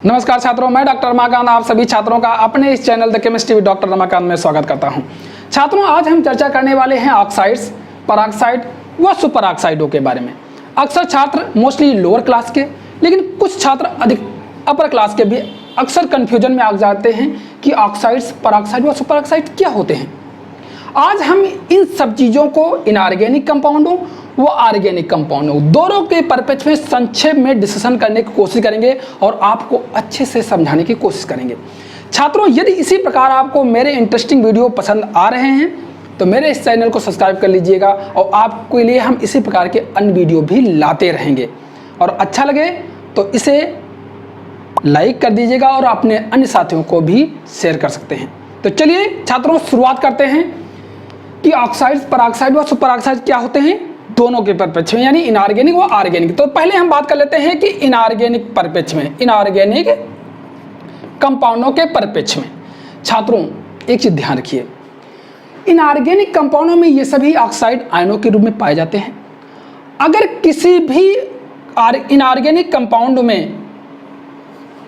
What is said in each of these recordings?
नमस्कार छात्रों, मैं डॉक्टर रमाकांत आप सभी छात्रों का अपने इस channel the chemistry with doctor Ramakant में स्वागत करता हूं। छात्रों, आज हम चर्चा करने वाले हैं ऑक्साइड्स, पराऑक्साइड व सुपर ऑक्साइडों के बारे में। अक्सर छात्र मोस्टली लोअर क्लास के, लेकिन कुछ छात्र अधिक अपर क्लास के भी अक्सर कन्फ्यूजन में आ जाते हैं कि ऑक्साइड्स, पराऑक्साइड व सुपर ऑक्साइड क्या होते हैं। आज हम इन सब चीज़ों को इनऑर्गेनिक कंपाउंडों व ऑर्गेनिक कंपाउंडों दोनों के परिप्रेक्ष्य में संक्षेप में डिस्कशन करने की कोशिश करेंगे और आपको अच्छे से समझाने की कोशिश करेंगे। छात्रों, यदि इसी प्रकार आपको मेरे इंटरेस्टिंग वीडियो पसंद आ रहे हैं तो मेरे इस चैनल को सब्सक्राइब कर लीजिएगा और आपके लिए हम इसी प्रकार के अन्य वीडियो भी लाते रहेंगे। और अच्छा लगे तो इसे लाइक कर दीजिएगा और अपने अन्य साथियों को भी शेयर कर सकते हैं। तो चलिए छात्रों, शुरुआत करते हैं कि ऑक्साइड्स, पराऑक्साइड व सुपर ऑक्साइड क्या होते हैं दोनों के परिप्रेक्ष्य में, यानी इनऑर्गेनिक व ऑर्गेनिक। तो पहले हम बात कर लेते हैं कि इनऑर्गेनिक परिप्रेक्ष्य में, इनऑर्गेनिक कंपाउंडों के परिप्रेक्ष्य में। छात्रों, एक चीज ध्यान रखिए, इनऑर्गेनिक कंपाउंडों में ये सभी ऑक्साइड आयनों के रूप में पाए जाते हैं। अगर किसी भी इनऑर्गेनिक कंपाउंड में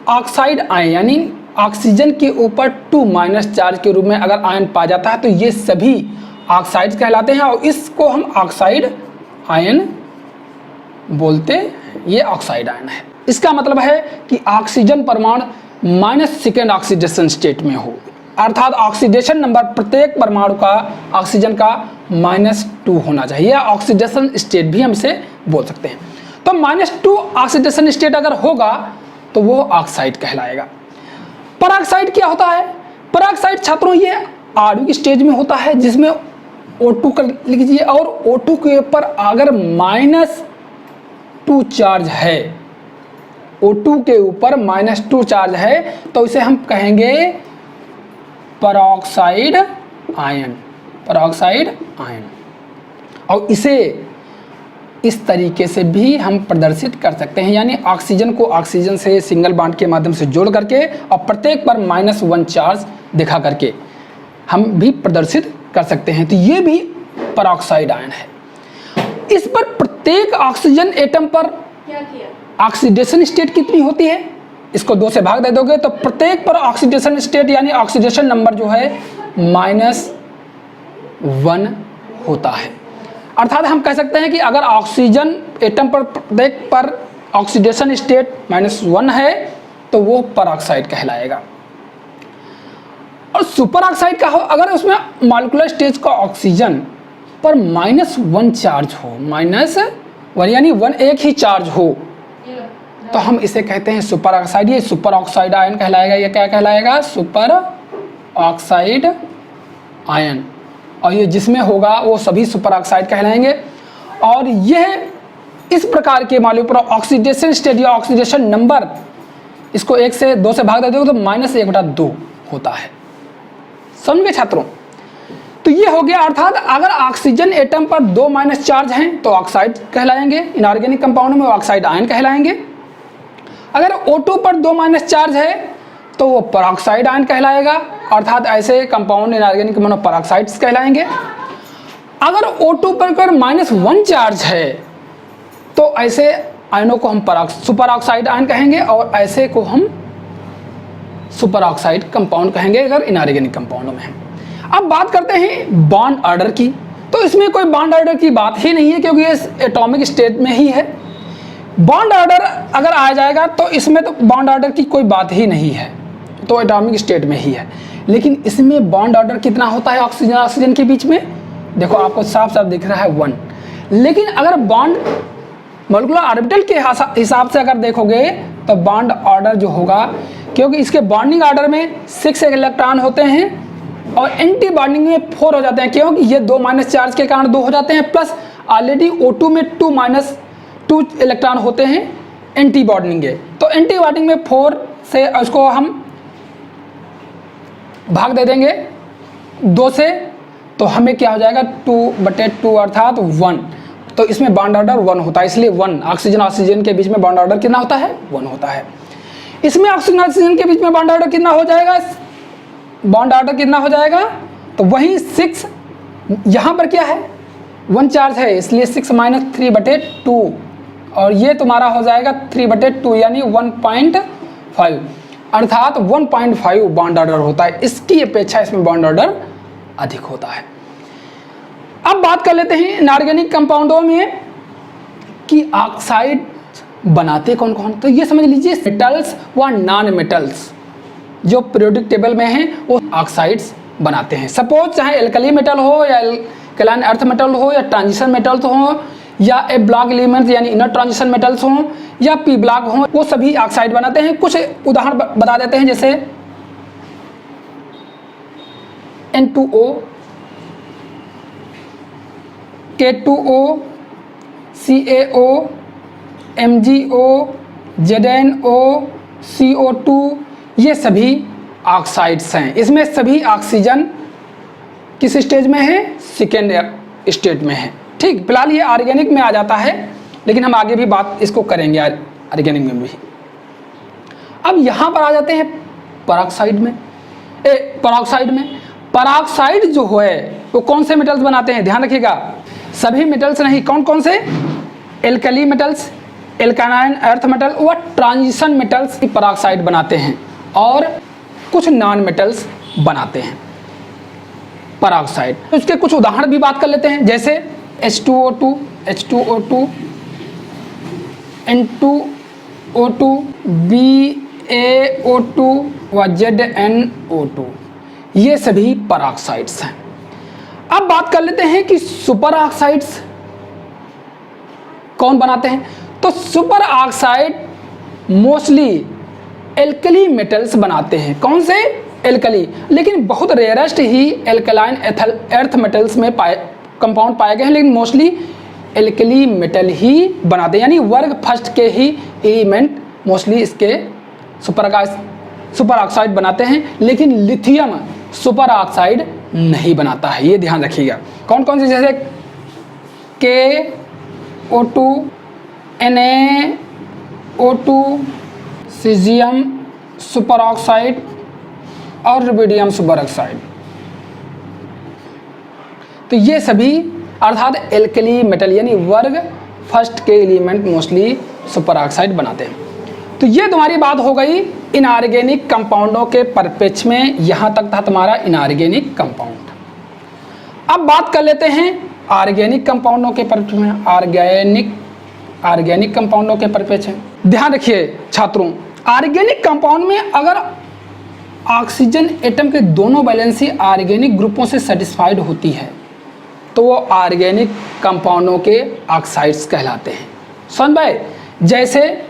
ऑक्साइड आयन यानी ऑक्सीजन के ऊपर 2- चार्ज के रूप में अगर आयन पाया जाता है तो ये सभी ऑक्साइड्स कहलाते हैं और इसको हम ऑक्साइड आयन बोलते हैं। ये ऑक्साइड आयन है। इसका मतलब है कि ऑक्सीजन परमाणु -2 ऑक्सीडेशन स्टेट में हो, अर्थात ऑक्सीडेशन नंबर प्रत्येक परमाणु का ऑक्सीजन का -2 होना चाहिए। ऑक्सीडेशन स्टेट भी हम इसे बोल सकते हैं। तो -2 ऑक्सीडेशन स्टेट अगर होगा तो वो ऑक्साइड कहलाएगा। पराऑक्साइड क्या होता है? पराऑक्साइड छात्रों ये आणविक स्टेज में होता है जिसमें O2 कर लीजिए और O2 के ऊपर अगर -2 चार्ज है, O2 के ऊपर -2 चार्ज है तो इसे हम कहेंगे पराऑक्साइड आयन, पराऑक्साइड आयन। और इसे इस तरीके से भी हम प्रदर्शित कर सकते हैं, यानी ऑक्सीजन को ऑक्सीजन से सिंगल बॉन्ड के माध्यम से जोड़ करके और प्रत्येक पर -1 चार्ज दिखा करके हम भी प्रदर्शित कर सकते हैं। तो ये भी पराऑक्साइड आयन है। इस पर प्रत्येक ऑक्सीजन एटम पर ऑक्सीडेशन स्टेट कितनी होती है? इसको 2 से भाग दे दोगे तो प्रत्येक पर ऑक्सीडेशन स्टेट यानी ऑक्सीडेशन नंबर जो है -1 होता है। अर्थात हम कह सकते हैं कि अगर ऑक्सीजन एटम पर प्रत्येक पर ऑक्सीडेशन स्टेट -1 है तो वो पराऑक्साइड कहलाएगा। और सुपर ऑक्साइड का हो, अगर उसमें मॉलिक्यूलर स्टेज का ऑक्सीजन पर -1 चार्ज हो, -1 यानी 1 एक ही चार्ज हो, तो हम इसे कहते हैं सुपर ऑक्साइड। ये सुपर ऑक्साइड आयन कहलाएगा। ये क्या कहलाएगा? Super oxide ion. और ये जिसमें होगा वो सभी सुपर ऑक्साइड कहलाएंगे। और यह इस प्रकार के मॉलिक्यूल पर ऑक्सीडेशन स्टेट या ऑक्सीडेशन नंबर, इसको 1 से 2 से भाग दे दोगे तो -1/2 होता है। समझ गए छात्रों? तो ये हो गया। अर्थात अगर ऑक्सीजन एटम पर 2- चार्ज हैं तो ऑक्साइड कहलाएंगे, इनऑर्गेनिक कंपाउंड में ऑक्साइड आयन कहलाएंगे। अगर O2 पर 2- चार्ज है तो वो पराऑक्साइड आयन कहलाएगा, अर्थात ऐसे कंपाउंड इनऑर्गेनिक कंपाउंड पराऑक्साइड्स कहलाएंगे। अगर O2 पर -1 चार्ज है तो ऐसे आयनों को हम सुपर ऑक्साइड आयन कहेंगे और ऐसे को हम सुपर ऑक्साइड कंपाउंड कहेंगे अगर इनऑर्गेनिक कंपाउंडों में है। अब बात करते हैं बॉन्ड ऑर्डर की। तो इसमें कोई बॉन्ड ऑर्डर की बात ही नहीं है क्योंकि ये एटॉमिक स्टेट में ही है। बॉन्ड ऑर्डर अगर आ जाएगा तो इसमें तो बॉन्ड ऑर्डर की कोई बात ही नहीं है, तो एटॉमिक स्टेट में ही है। लेकिन इसमें बॉन्ड ऑर्डर कितना होता है ऑक्सीजन ऑक्सीजन के बीच में? देखो आपको साफ साफ दिख रहा है 1। लेकिन अगर बॉन्ड मॉलिक्यूलर ऑर्बिटल के हिसाब से अगर देखोगे तो बॉन्ड ऑर्डर जो होगा, क्योंकि इसके बॉन्डिंग ऑर्डर में 6 इलेक्ट्रॉन होते हैं और एंटी बॉन्डिंग में 4 हो जाते हैं, क्योंकि ये 2- चार्ज के कारण 2 हो जाते हैं, प्लस ऑलरेडी O2 में 2 इलेक्ट्रॉन होते हैं एंटी बॉन्डिंग के। तो एंटी बॉन्डिंग में 4 से उसको हम भाग दे देंगे 2 से, तो हमें क्या हो जाएगा 2/2 अर्थात 1। तो इसमें बॉन्ड ऑर्डर 1 होता है, इसलिए 1 ऑक्सीजन ऑक्सीजन के बीच में बॉन्ड ऑर्डर कितना होता है? 1 होता है। इसमें ऑक्सीजन ऑक्सीजन के बीच में बॉन्ड ऑर्डर कितना हो जाएगा? बॉन्ड ऑर्डर कितना हो जाएगा? तो वही 6, यहाँ पर क्या है 1 चार्ज है इसलिए 6 - 3/2 और ये तुम्हारा हो जाएगा 3/2 यानी 1.2 1.5, अर्थात 1.5 बॉन्ड ऑर्डर होता है। इसकी अपेक्षा इसमें बॉन्ड ऑर्डर अधिक होता है। अब बात कर लेते हैं इनऑर्गेनिक कंपाउंडों में कि ऑक्साइड बनाते कौन कौन। तो ये समझ लीजिए मेटल्स व नॉन मेटल्स जो पीरियोडिक टेबल में हैं वो ऑक्साइड्स बनाते हैं। सपोज चाहे एल्कली मेटल हो या एल्कलाइन अर्थ मेटल हो या ट्रांजिशन मेटल्स हो या ए ब्लॉक एलिमेंट्स यानी इनर ट्रांजिशन मेटल्स हों या पी ब्लॉक हों, वो सभी ऑक्साइड बनाते हैं। कुछ उदाहरण बता देते हैं, जैसे N2O, K2O, CaO, MgO, ZnO, CO2, ये सभी ऑक्साइड्स हैं। इसमें सभी ऑक्सीजन किस स्टेज में है? सेकेंड स्टेज में है। ठीक, फिलहाल ये ऑर्गेनिक में आ जाता है, लेकिन हम आगे भी बात इसको करेंगे ऑर्गेनिक में भी। अब यहाँ पर आ जाते हैं पराऑक्साइड में। पराऑक्साइड जो है वो कौन से मेटल्स बनाते हैं? ध्यान रखिएगा, सभी मेटल्स नहीं। कौन कौन से? Alkali metals, alkaline earth metal व ट्रांजिशन मेटल्स की पराऑक्साइड बनाते हैं और कुछ नॉन मेटल्स बनाते हैं पराऑक्साइड। तो उसके कुछ उदाहरण भी बात कर लेते हैं, जैसे H2O2, N2O2, BaO2 व ZnO2, ये सभी पराऑक्साइड्स हैं। अब बात कर लेते हैं कि सुपर ऑक्साइड्स कौन बनाते हैं। तो super oxide mostly alkali metals बनाते हैं। कौन से? एल्कली, लेकिन बहुत रेयरेस्ट ही एल्कलाइन अर्थ मेटल्स में कंपाउंड पाए गए हैं, लेकिन मोस्टली एल्कली मेटल ही बनाते हैं, यानी वर्ग फर्स्ट के ही एलिमेंट मोस्टली इसके सुपर ऑक्साइड बनाते हैं। लेकिन लिथियम सुपर ऑक्साइड नहीं बनाता है, ये ध्यान रखिएगा। कौन कौन से? जैसे KO2, NaO2, caesium super oxide और रुबिडियम सुपर ऑक्साइड। तो ये सभी अर्थात एल्कली मेटल यानी वर्ग फर्स्ट के एलिमेंट मोस्टली सुपर ऑक्साइड बनाते हैं। तो ये तुम्हारी बात हो गई इनऑर्गेनिक कंपाउंडों के परिप्रेक्ष्य में। यहाँ तक था तुम्हारा इनऑर्गेनिक कंपाउंड। अब बात कर लेते हैं ऑर्गेनिक कंपाउंडों के परिप्रेक्ष्य में। ऑर्गेनिक कंपाउंडों के परिप्रेक्ष्य में ध्यान रखिए छात्रों, ऑर्गेनिक कंपाउंड में अगर ऑक्सीजन एटम के दोनों वैलेंसी ऑर्गेनिक ग्रुपों से सेटिस्फाइड होती है तो वो ऑर्गेनिक कंपाउंडों के ऑक्साइड्स कहलाते हैं। सुन भाई, जैसे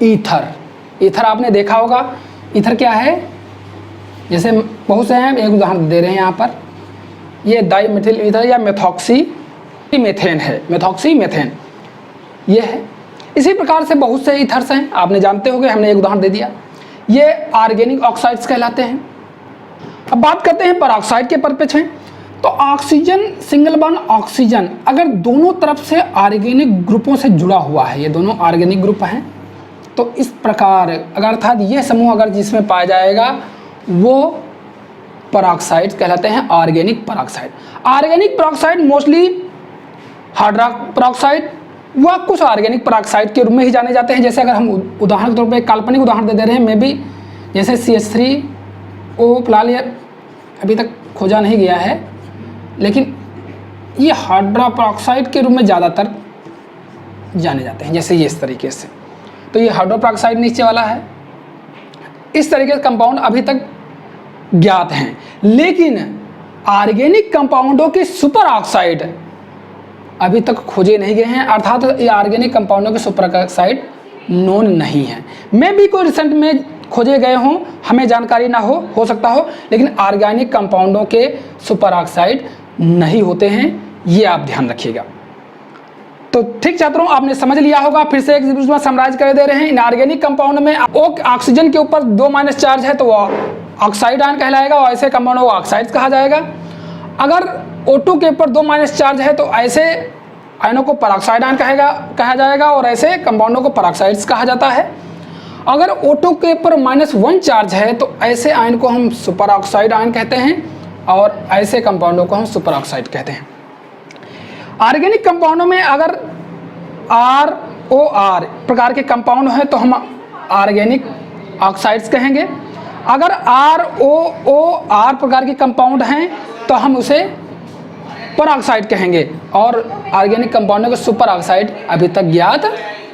ईथर आपने देखा होगा। ईथर क्या है? जैसे बहुत से हैं, एक उदाहरण दे रहे हैं यहाँ पर, ये डाइमिथिल ईथर या मेथॉक्सी मेथेन है। मेथॉक्सी मेथेन ये है। इसी प्रकार से बहुत से ईथर्स हैं, आपने जानते होंगे, हमने एक उदाहरण दे दिया। ये ऑर्गेनिक ऑक्साइड्स कहलाते हैं। अब बात करते हैं पराऑक्साइड के परिप्रेक्ष्य में। तो ऑक्सीजन, सिंगल बॉन्ड ऑक्सीजन अगर दोनों तरफ से ऑर्गेनिक ग्रुपों से जुड़ा हुआ है, ये दोनों ऑर्गेनिक ग्रुप हैं, तो इस प्रकार अगर अर्थात ये समूह अगर जिसमें पाया जाएगा वो पराऑक्साइड कहलाते हैं, ऑर्गेनिक पराऑक्साइड। ऑर्गेनिक पराऑक्साइड मोस्टली हाइड्रॉक्स पराऑक्साइड व कुछ ऑर्गेनिक पराऑक्साइड के रूप में ही जाने जाते हैं। जैसे अगर हम उदाहरण के तौर पे काल्पनिक उदाहरण दे रहे हैं, मे बी जैसे CH3O, फिलहाल ये अभी तक खोजा नहीं गया है, लेकिन ये हाइड्रो पराऑक्साइड के रूप में ज़्यादातर जाने जाते हैं, जैसे ये इस तरीके से। तो ये हाइड्रो पराऑक्साइड नीचे वाला है। इस तरीके के कंपाउंड अभी तक ज्ञात हैं, लेकिन ऑर्गेनिक कंपाउंडों के सुपर ऑक्साइड अभी तक खोजे नहीं गए हैं, अर्थात ये ऑर्गेनिक कंपाउंडों के सुपर ऑक्साइड नोन नहीं है। मे भी कोई रिसेंट में खोजे गए हों, हमें जानकारी ना हो सकता हो, लेकिन ऑर्गेनिक कंपाउंडों के सुपर ऑक्साइड नहीं होते हैं, ये आप ध्यान रखिएगा। तो ठीक छात्रों, आपने समझ लिया होगा। फिर से एक बार समराइज कर दे रहे हैं। इनऑर्गेनिक कंपाउंड में ऑक्सीजन के ऊपर 2 माइनस चार्ज है तो वो ऑक्साइड आयन कहलाएगा, और ऐसे कंपाउंड को ऑक्साइड कहा जाएगा। अगर O2 के ऊपर 2 माइनस चार्ज है तो ऐसे आयनों को पराऑक्साइड आयन कहा जाएगा, और ऐसे कंपाउंडों को पराऑक्साइड्स कहा जाता है। अगर O2 के ऊपर -1 चार्ज है तो ऐसे आयन को हम सुपर ऑक्साइड आयन कहते हैं, और ऐसे कंपाउंडों को हम सुपर ऑक्साइड कहते हैं। ऑर्गेनिक कंपाउंडों में अगर ROR प्रकार के कंपाउंड हैं तो हम ऑर्गेनिक ऑक्साइड्स कहेंगे। अगर ROOR प्रकार के कंपाउंड हैं तो हम उसे पर ऑक्साइड कहेंगे, और ऑर्गेनिक कंपाउंडों के सुपर ऑक्साइड अभी तक ज्ञात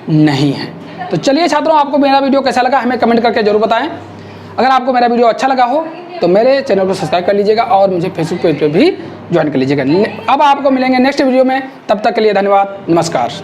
नहीं है। तो चलिए छात्रों, आपको मेरा वीडियो कैसा लगा हमें कमेंट करके जरूर बताएं। अगर आपको मेरा वीडियो अच्छा लगा हो तो मेरे चैनल को सब्सक्राइब कर लीजिएगा और मुझे फेसबुक पेज पे भी ज्वाइन कर लीजिएगा। अब आपको मिलेंगे नेक्स्ट वीडियो में, तब तक के लिए धन्यवाद, नमस्कार।